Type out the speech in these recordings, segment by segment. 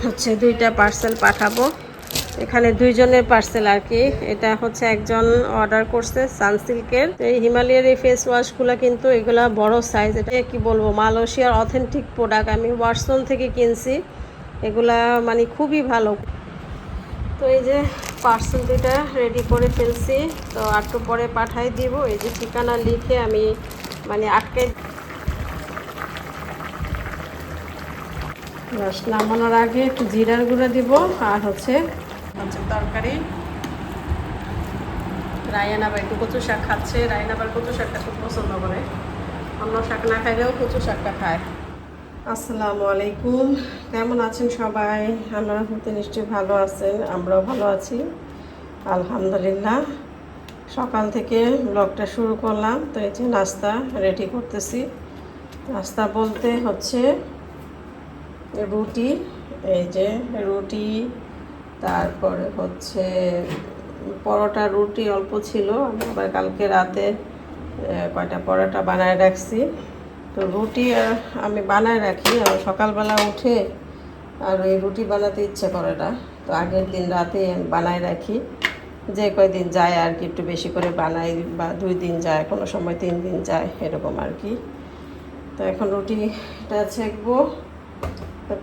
হচ্ছে 2টা পার্সেল পাঠাবো। এখানে 2জনের পার্সেল আর কি। এটা হচ্ছে একজন অর্ডার করছে সানসিল্কের এই হিমালয়ের এই ফেস ওয়াশগুলো, কিন্তু এগুলা বড় সাইজ। এটা কি বলবো, মালয়েশিয়ার অথেন্টিক প্রোডাক্ট। আমি ওয়াটসন থেকে কিনছি এগুলা, মানে খুবই ভালো। তো এই যে পার্সেল 2টা রেডি করে ফেলছি, তো একটু পরে পাঠাই দিব। এই যে ঠিকানা লিখে আমি মানে আটকে রস নামানোর আগে একটু জিরার গুঁড়ো দিব। আর হচ্ছে তরকারি রায়হান আবার একটু কচু শাক খাচ্ছে। রায়হান আবার কচু শাকটা খুব পছন্দ করে, অন্য শাক না খাইলেও কচু শাকটা খায়। আসসালামু আলাইকুম, কেমন আছেন সবাই? আল্লাহর রহমতে নিশ্চয়ই ভালো আছেন, আমরাও ভালো আছি আলহামদুলিল্লাহ। সকাল থেকে ব্লগটা শুরু করলাম। তো এই যে নাস্তা রেডি করতেছি। নাস্তা বলতে হচ্ছে রুটি, এই যে রুটি, তারপরে হচ্ছে পরোটা। রুটি অল্প ছিল, আমি আবার কালকে রাতে কয়টা পরোটা বানায় রাখছি। তো রুটি আমি বানায় রাখি, আর সকালবেলা উঠে আর ওই রুটি বানাতে ইচ্ছে করে না। তো আগের দিন রাতে আমি বানায় রাখি, যে কয়দিন যায় আর কি একটু বেশি করে বানাই, বা 2 দিন যায়, কোনো সময় 3 দিন যায়, এরকম আর কি। তো এখন রুটিটা ছেঁকবো,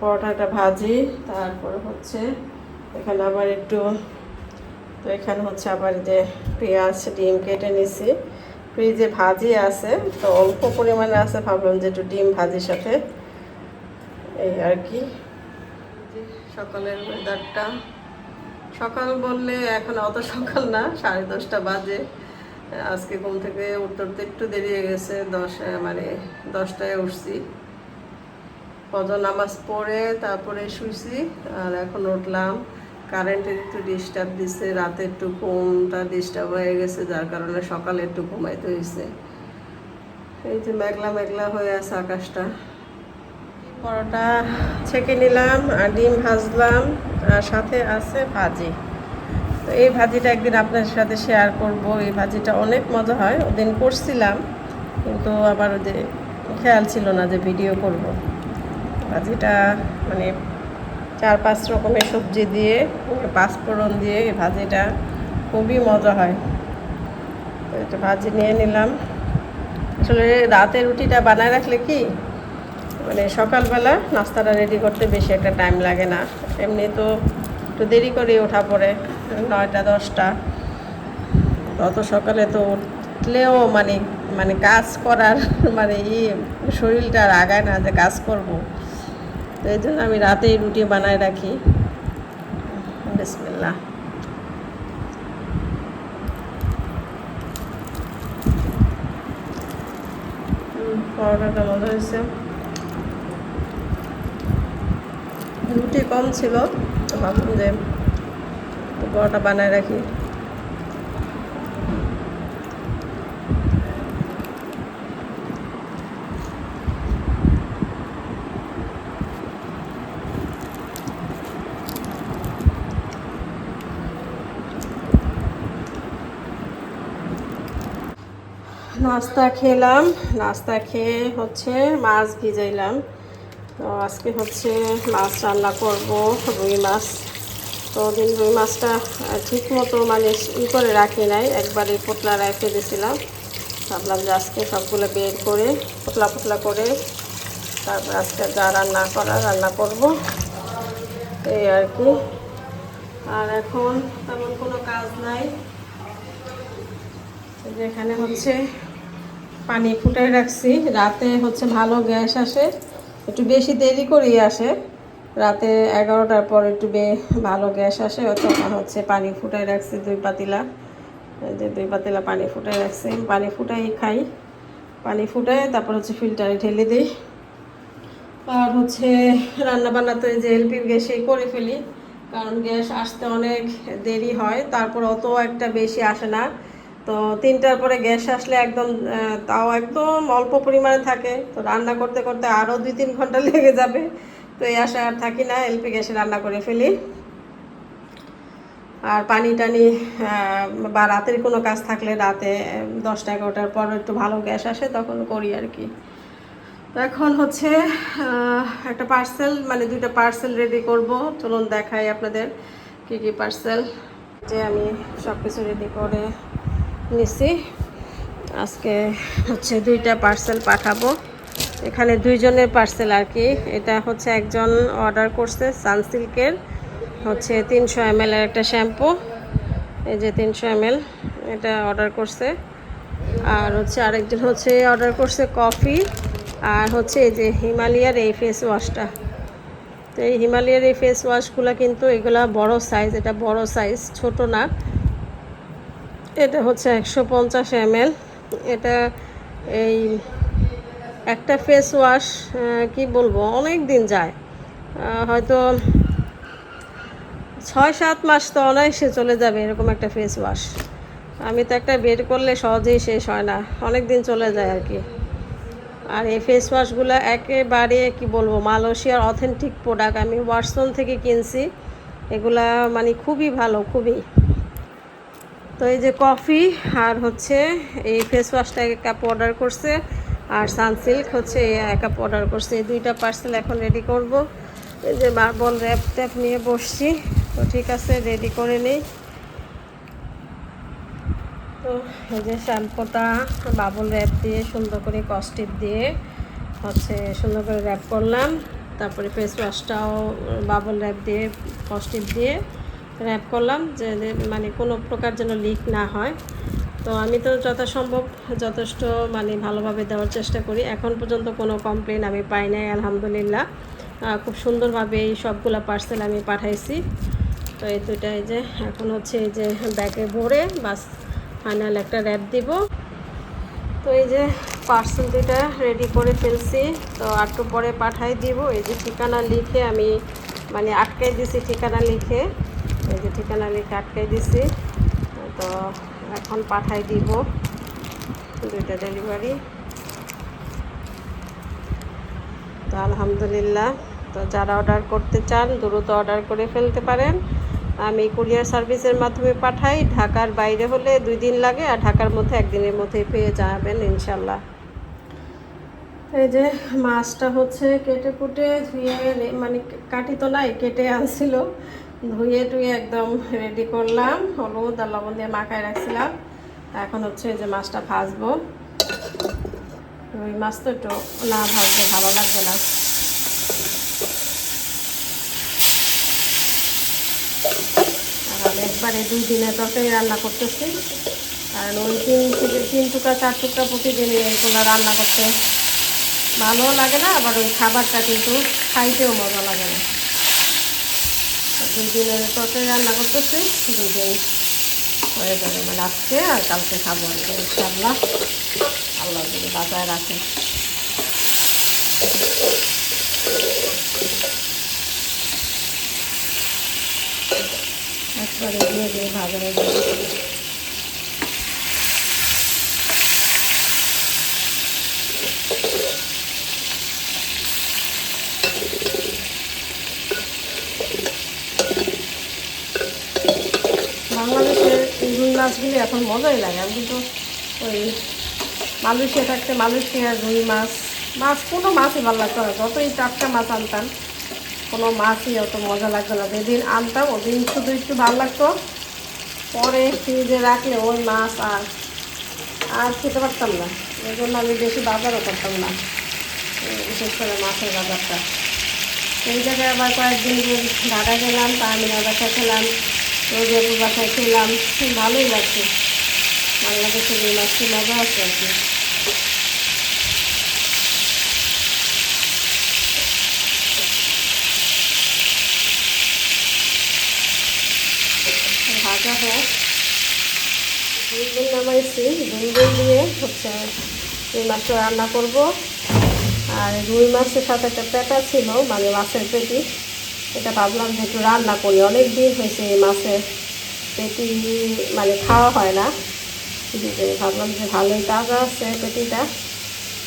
পরোটাটা ভাজি, তারপরে হচ্ছে এখানে আবার একটু, তো এখানে হচ্ছে আবার যে পেঁয়াজ ডিম কেটে নিছি। ফ্রিজে ভাজি আছে, তো অল্প পরিমাণে আছে, ভাবলাম যে একটু ডিম ভাজির সাথে, এই আর কি। সকালের ওয়েদারটা, সকাল বললে এখন অত সকাল না, 10:30 বাজে। আজকে ঘুম থেকে উঠতে উঠতে একটু দেরি হয়ে গেছে, 10টায় উঠছি। ফজর নামাজ পড়ে তারপরে শুইছি, আর এখন উঠলাম। কারেন্টের একটু ডিস্টার্ব দিচ্ছে, রাতে একটু ঘুমটা ডিস্টার্ব হয়ে গেছে, যার কারণে সকালে একটু ঘুমাইতে হয়েছে। এই যে মেঘলা মেঘলা হয়ে আছে আকাশটা। পরোটা ছেঁকে নিলাম আর ডিম ভাজলাম, আর সাথে আছে ভাজি। তো এই ভাজিটা একদিন আপনাদের সাথে শেয়ার করব। এই ভাজিটা অনেক মজা হয়, ওদিন করছিলাম, কিন্তু আবার যে খেয়াল ছিল না যে ভিডিও করব। ভাজিটা মানে 4-5 রকমের সবজি দিয়ে, 5 ফোড়ন দিয়ে এই ভাজিটা খুবই মজা হয়। তো এটা ভাজি নিয়ে নিলাম। আসলে রাতে রুটিটা বানায় রাখলে কি, মানে সকালবেলা নাস্তাটা রেডি করতে বেশি একটা টাইম লাগে না। এমনি তো একটু দেরি করে ওঠা পড়ে, 9টা-10টা। অত সকালে তো উঠলেও মানে মানে কাজ করার মানে শরীরটা আর আগায় না যে কাজ করব। তো এই জন্য আমি রাতেই রুটি বানায় রাখি। বিসমিল্লাহ। পরোটাটা মজা হয়েছে। রুটি কম ছিল, তো ভাবলাম যে পরোটা বানায় রাখি। নাস্তা খেলাম, নাস্তা খেয়ে হচ্ছে মাছ ভিজাইলাম। তো আজকে হচ্ছে মাছ রান্না করব, রুই মাছ। তো দিন রুই মাছটা ঠিক মতো মানে করে রাখি নাই, একবারে পোতলা রেখে দিয়েছিলাম। ভাবলাম যে আজকে সবগুলো বের করে পোতলা পোতলা করে তারপর আজকে যা রান্না করার রান্না করব, এই আর কি। আর এখন তেমন কোনো কাজ নাই। যেখানে হচ্ছে পানি ফুটাই রাখছি, রাতে হচ্ছে ভালো গ্যাস আসে, একটু বেশি দেরি করেই আসে। রাতে 11টার পর একটু ভালো গ্যাস আসে, তখন হচ্ছে পানি ফুটাই রাখছি 2 পাতিলা। যে 2 পাতিলা পানি ফুটাই রাখছি, পানি ফুটাই খাই। পানি ফুটাই তারপর হচ্ছে ফিল্টারে ঢেলে দিই। আর হচ্ছে রান্না বান্না তো এই যে এলপির গ্যাসেই করে ফেলি, কারণ গ্যাস আসতে অনেক দেরি হয়, তারপর অত একটা বেশি আসে না। তো 3টার পরে গ্যাস আসলে একদম তাও একদম অল্প পরিমাণে থাকে, তো রান্না করতে করতে আরও 2-3 ঘন্টা লেগে যাবে। তো এই আশা আর থাকি না, এলপি গ্যাসে রান্না করে ফেলি। আর পানি টানি বা রাতের কোনো কাজ থাকলে রাতে 10টা-11টার পর একটু ভালো গ্যাস আসে, তখন করি আর কি। তো এখন হচ্ছে একটা পার্সেল মানে দুইটা পার্সেল রেডি করব। চলুন দেখাই আপনাদের কি কি পার্সেল। যে আমি সব কিছু রেডি করে নিছি। আজকে হচ্ছে দুইটা পার্সেল পাঠাবো। এখানে দুইজনের পার্সেল আর কি। এটা হচ্ছে একজন অর্ডার করছে সানসিল্কের হচ্ছে 300 ml এর একটা শ্যাম্পু। এই যে 300 ml এটা অর্ডার করছে। আর হচ্ছে আরেকজন হচ্ছে অর্ডার করছে কফি আর হচ্ছে এই যে হিমালয়ার এই ফেস ওয়াশটা। তো এই হিমালয়ার এই ফেস ওয়াশগুলো কিন্তু এগুলা বড় সাইজ, এটা বড় সাইজ, ছোট না। এটা হচ্ছে 150 ml। এটা এই একটা ফেস ওয়াশ কি বলবো অনেক দিন যায়, হয়তো 6-7 মাস তো অনায়াসে চলে যাবে এরকম একটা ফেস ওয়াশ। আমি তো একটা বের করলে সহজেই শেষ হয় না, অনেক দিন চলে যায় আর কি। আর এই ফেস ওয়াশগুলো একেবারে কি বলবো মালয়েশিয়ার অথেন্টিক প্রোডাক্ট, আমি ওয়াটসন থেকে কিনছি। এগুলা মানে খুবই ভালো, খুবই। তো এই যে কফি আর হচ্ছে এই ফেস ওয়াশটা 1 কাপ অর্ডার করছে আর সানসিল্ক হচ্ছে 1 কাপ অর্ডার করছে। এই দুইটা পার্সেল এখন রেডি করব। এই যে মার্বল র্যাপ ট্যাপ নিয়ে বসছি। তো ঠিক আছে, রেডি করে নিই। তো এই যে শ্যাম্পুটা বাবল র্যাপ দিয়ে সুন্দর করে কস্টিপ দিয়ে হচ্ছে সুন্দর করে র্যাপ করলাম। তারপরে ফেস ওয়াশটাও বাবল র্যাপ দিয়ে কস্টিপ দিয়ে র্যাপ করলাম, যে মানে কোনো প্রকার যেন লিক না হয়। তো আমি তো যথাসম্ভব যথেষ্ট মানে ভালোভাবে দেওয়ার চেষ্টা করি। এখন পর্যন্ত কোনো কমপ্লেন আমি পাই নাই, আলহামদুলিল্লাহ। খুব সুন্দরভাবে এই সবগুলা পার্সেল আমি পাঠাইছি। তো এই দুইটা এই যে এখন হচ্ছে এই যে ব্যাগে ভরে বাস ফাইনাল একটা র্যাপ দিব। তো এই যে পার্সেল দুইটা রেডি করে ফেলছি। তো একটু পরে পাঠাই দিব। এই যে ঠিকানা লিখে আমি মানে আটকাই দিছি, ঠিকানা লিখে এই যে ঠিকানা লিখে আটকাই দিছি। তো এখন পাঠাই দিব দুইটা ডেলিভারি। তো আলহামদুলিল্লাহ। তো যারা অর্ডার করতে চান দ্রুত অর্ডার করে ফেলতে পারেন। আমি কুরিয়ার সার্ভিসের মাধ্যমে পাঠাই। ঢাকার বাইরে হলে 2 দিন লাগে, আর ঢাকার মধ্যে 1 দিনের মধ্যেই পেয়ে যাবেন ইনশাল্লাহ। এই যে মাছটা হচ্ছে কেটে কুটে ধুয়ে মানে কাটি তো নাই, কেটে আনছিল, ধুয়ে টুয়ে একদম রেডি করলাম, হলুদ আর লবণ দিয়ে মাখায় রাখছিলাম। এখন হচ্ছে এই যে মাছটা ভাজবো। ওই মাছ তো একটু না ভাজলে ভালো লাগবে না। আর আমি একবারে 2 দিনের তরকারি রান্না করতেছি, কারণ ওই 3 টুকরা 4 টুকরা প্রতিদিন এইগুলো রান্না করতে ভালোও লাগে না, আবার ওই খাবারটা কিন্তু খাইতেও মজা লাগে না। 2 দিনের তরকারি রান্না করতেছি, 2 দিন হয়ে যাবে, মানে আজকে আর কালকে খাবো ইনশাআল্লাহ, আল্লাহ যদি বাঁচায় রাখে। একবারে দিয়ে দিয়ে ভাজা হয়ে যাবে। বাংলাদেশের রুই মাছগুলি এখন মজাই লাগে। আমি কিন্তু ওই মালয়েশিয়া থাকতে মালয়েশিয়ার রুই মাছ কোনো মাছই ভালো লাগতো না। যতই টাটকা মাছ আনতাম কোনো মাছই অত মজা লাগতো না। যেদিন আনতাম ওদিন শুধু একটু ভালো লাগতো, পরে ফ্রিজে রাখলে ওই মাছ আর খেতে পারতাম না। এই জন্য আমি বেশি বাজারও করতাম না, বিশেষ করে মাছের বাজারটা। এই জায়গায় আবার কয়েকদিন ঢাকা গেলাম, তামিনা বাসায় খেলাম, রোজিয়াপুর বাসায় খেলাম, ভালোই লাগছে। বাংলাদেশের এই মাছটি মজা আছে আর কি। ভাজা হোক, দুই নামাইছি, দুই দিয়ে হচ্ছে এই মাছটা রান্না করব। আর রুই মাছের সাথে একটা পেটা ছিল, মানে মাছের পেটি, এটা ভাবলাম যে একটু রান্না করি। অনেক দিন হয়েছে এই মাছের পেটি মানে খাওয়া হয় না, ভাবলাম যে ভালোই তাজা আছে পেটিটা,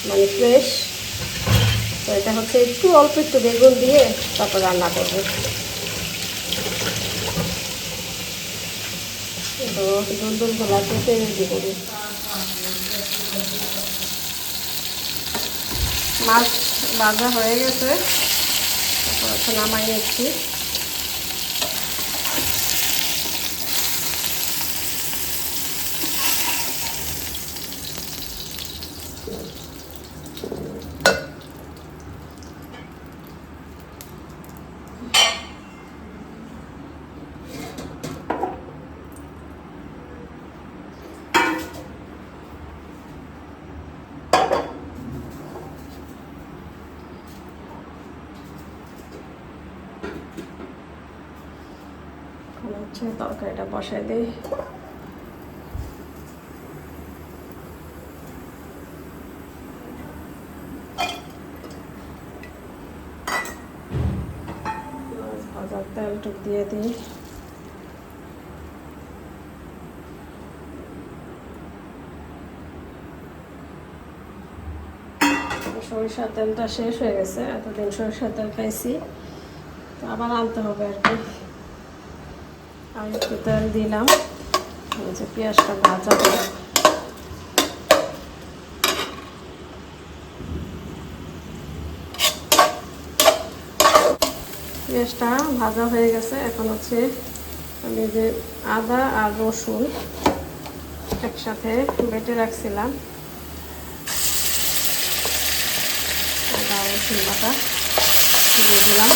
মানে ফ্রেশ। তো এটা হচ্ছে একটু অল্প একটু বেগুন দিয়ে তারপর রান্না করবো। তো দুলদুলগুলা কেটে রেডি করি। মাছ ভাজা হয়ে গেছে, তারপর হচ্ছে নামাই নিচ্ছি। হচ্ছে তরকারিটা বসাই দিই। ভাজার তেলটুক দিয়ে দিই। সরিষার তেলটা শেষ হয়ে গেছে, এতদিন সরিষার তেল খাইছি, তো আবার আনতে হবে আর কি। আর একটু তেল দিলাম, যে পেঁয়াজটা ভাজা হবে। পেঁয়াজটা ভাজা হয়ে গেছে, এখন হচ্ছে আমি যে আদা আর রসুন একসাথে বেটে রাখছিলাম, আদা রসুন বাটা দিয়ে দিলাম।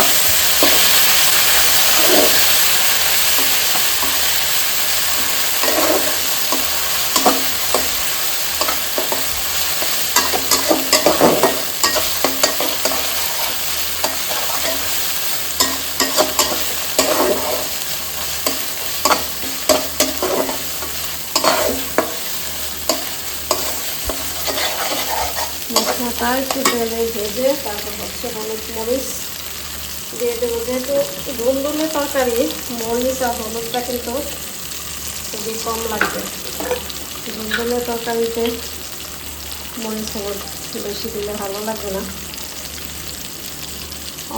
মশলাটা একটু তেলে ভেজে তারপর হচ্ছে হলুদ মরিচ দিয়ে দেবো। যেহেতু ধুন্দুলের তরকারি, মরিচ আর হলুদটা কিন্তু খুবই কম লাগবে। ধুন্দুলের তরকারিতে মরিচ হলুদ বেশি দিলে ভালো লাগবে না।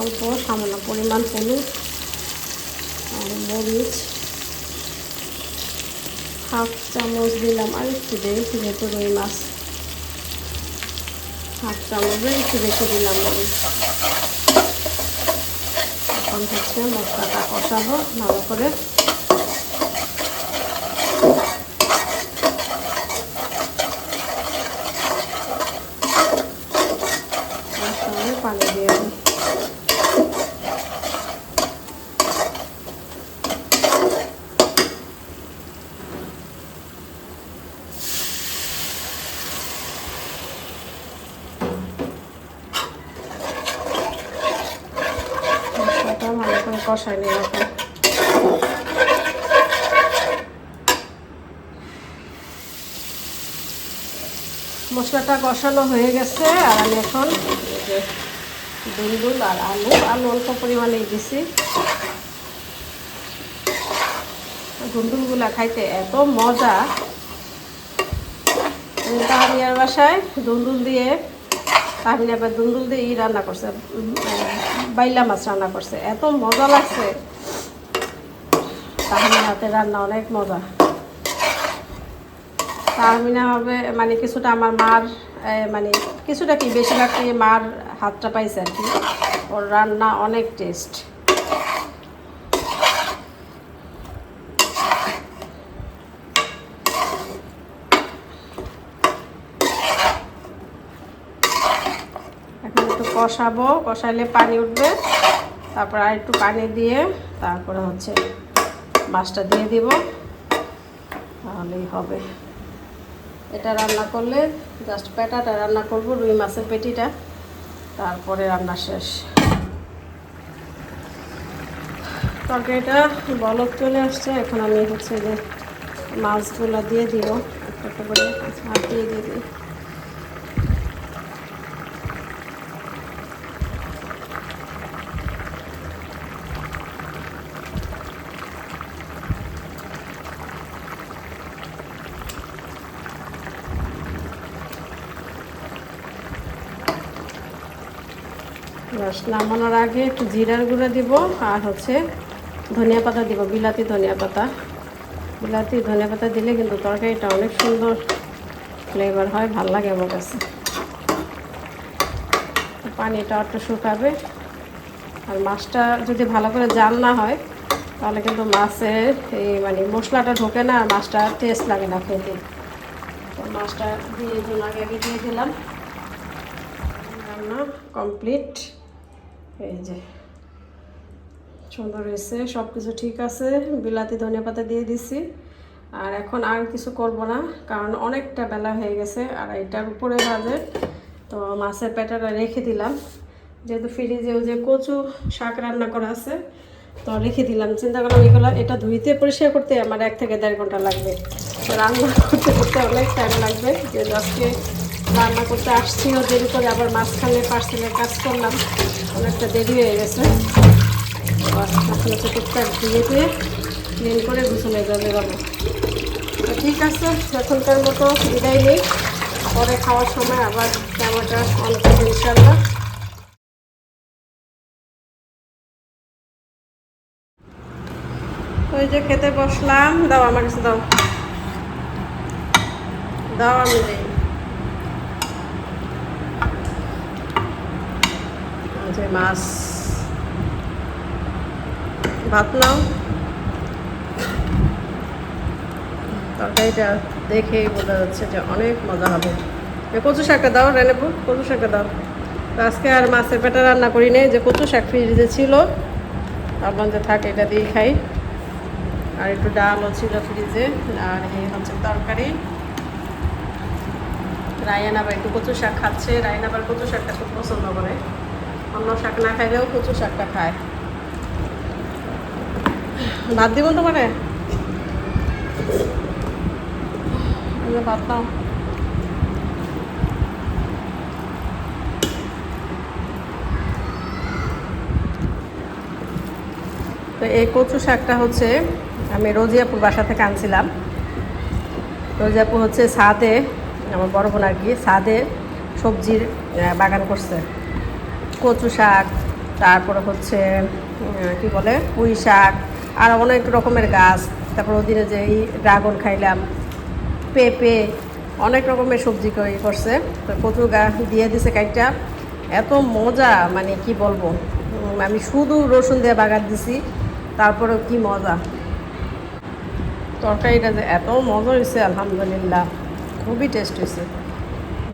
অল্প সামান্য পরিমাণ হলুদ আর মরিচ হাফ চামচ দিলাম, আর একটু দিই যেহেতু রুই মাছ, হাফ চামচে একটু বেশি দিলাম মরিচ। এখন হচ্ছে মশলাটা কষাবো ভালো করে। পানি দিয়ে দিই। মশলাটা ভালো করে কষাই নিলাম। মশলাটা কষানো হয়ে গেছে, আর আমি এখন ধুন্দুল আর আলু অল্প পরিমাণে দিছি। ধুন্দুলগুলা খাইতে এত মজা। তাহমিয়ার বাসায় ধুন্দুল দিয়ে, তাহমিয়া আবার ধুন্দুল দিয়ে রান্না করছে, বাইলা মাছ রান্না করছে, এত মজা লাগছে। তাহমিয়ার হাতে রান্না অনেক মজা। তাহমিনা হবে মানে কিছুটা আমার মার, মানে কিছুটা কি বেশিরভাগই মার হাতটা পাইছে আর কি। ওর রান্না অনেক টেস্ট। এখন একটু কষাবো, কষাইলে পানি উঠবে, তারপর আর একটু পানি দিয়ে তারপরে হচ্ছে মাছটা দিয়ে দিব, তাহলেই হবে। এটা রান্না করলে জাস্ট পেটাটা রান্না করব, রুই মাছের পেটিটা, তারপরে রান্না শেষ। তরকারিটা বলক চলে আসছে, এখন আমি হচ্ছে যে মাছগুলো দিয়ে দিব, একটা একটা করে হাত দিয়ে দিই। রস নামানোর আগে একটু জিরার গুঁড়া দিব, আর হচ্ছে ধনিয়া পাতা দিব, বিলাতি ধনিয়া পাতা। বিলাতি ধনিয়া পাতা দিলে কিন্তু তরকারিটা অনেক সুন্দর ফ্লেভার হয়, ভাল লাগে আমার কাছে। পানিটা একটু শুকাবে। আর মাছটা যদি ভালো করে জাল না হয় তাহলে কিন্তু মাছের এই মানে মশলাটা ঢোকে না, আর মাছটা টেস্ট লাগে না খেতে। তো মাছটা দিয়ে আগে আগে দিয়ে দিলাম। রান্না কমপ্লিট। এই যে সুন্দর হয়েছে, সব কিছু ঠিক আছে। বিলাতি ধনিয়া পাতা দিয়ে দিছি। আর এখন আর কিছু করব না, কারণ অনেকটা বেলা হয়ে গেছে আর এটার উপরে বাজে। তো মাছের পেটাটা রেখে দিলাম, যেহেতু ফ্রিজে ওই যে কচু শাক রান্না করা আছে, তো রেখে দিলাম। চিন্তা করলাম এগুলো এটা ধুইতে পরিষ্কার করতে আমার 1 থেকে 1.5 ঘন্টা লাগবে, তো রান্না করতে করতে অনেক টাইম লাগবে। যে আজকে রান্না করতে আসছিও দেরি করে, আবার মাঝখানে পার্সেলের কাজ করলাম, অনেকটা দেরি হয়ে গেছে। এখন হচ্ছে টুকটাক ধুয়ে দিয়ে ক্লিন করে গুছানো যাবে যাবো। তো ঠিক আছে, এখনকার মতো বিদায় নেই। পরে খাওয়ার সময় আবার ক্যামেরাটা অন করবো ইনশাল্লাহ। ওই যে খেতে বসলাম, দাও আমার কাছে দাও, দাও আমি দিই। যে মাছ ভাত নাও, তরকারিটা দেখেই বোঝা যাচ্ছে যে অনেক মজা হবে। কচু শাকটা দাও রেনেবু, কচু শাকটা দাও। তো আজকে আর মাছের পেটা রান্না করি নেই, যে কচু শাক ফ্রিজে ছিল, ভাবলাম যে থাক এটা দিয়েই খাই। আর একটু ডালও ছিল ফ্রিজে। আর এই হচ্ছে তরকারি। রায়ান আবার একটু কচু শাক খাচ্ছে। রায়ান আবার কচু শাকটা খুব পছন্দ করে, অন্য শাক না খাইলেও কচু শাকটা খায়। ভাত দিব তোমারে, ভাত নাও। তো এই কচু শাকটা হচ্ছে আমি রোজিয়াপুর বাসা থেকে আনছিলাম। রোজিয়াপুর হচ্ছে ছাদে, আমার বড় বোন আর কি ছাদে সবজির বাগান করছে। কচু শাক, তারপরে হচ্ছে কি বলে পুঁই শাক, আর অনেক রকমের গাছ। তারপর ওদিনে যে এই ড্রাগন খাইলাম, পেঁপে, অনেক রকমের সবজি করছে। তো কচু গাছ দিয়ে দিছে কাইটা, এত মজা মানে কি বলবো। আমি শুধু রসুন দিয়ে বাগার দিছি, তারপরেও কি মজা। তরকারিটা যে এত মজা হয়েছে আলহামদুলিল্লাহ, খুবই টেস্ট হয়েছে।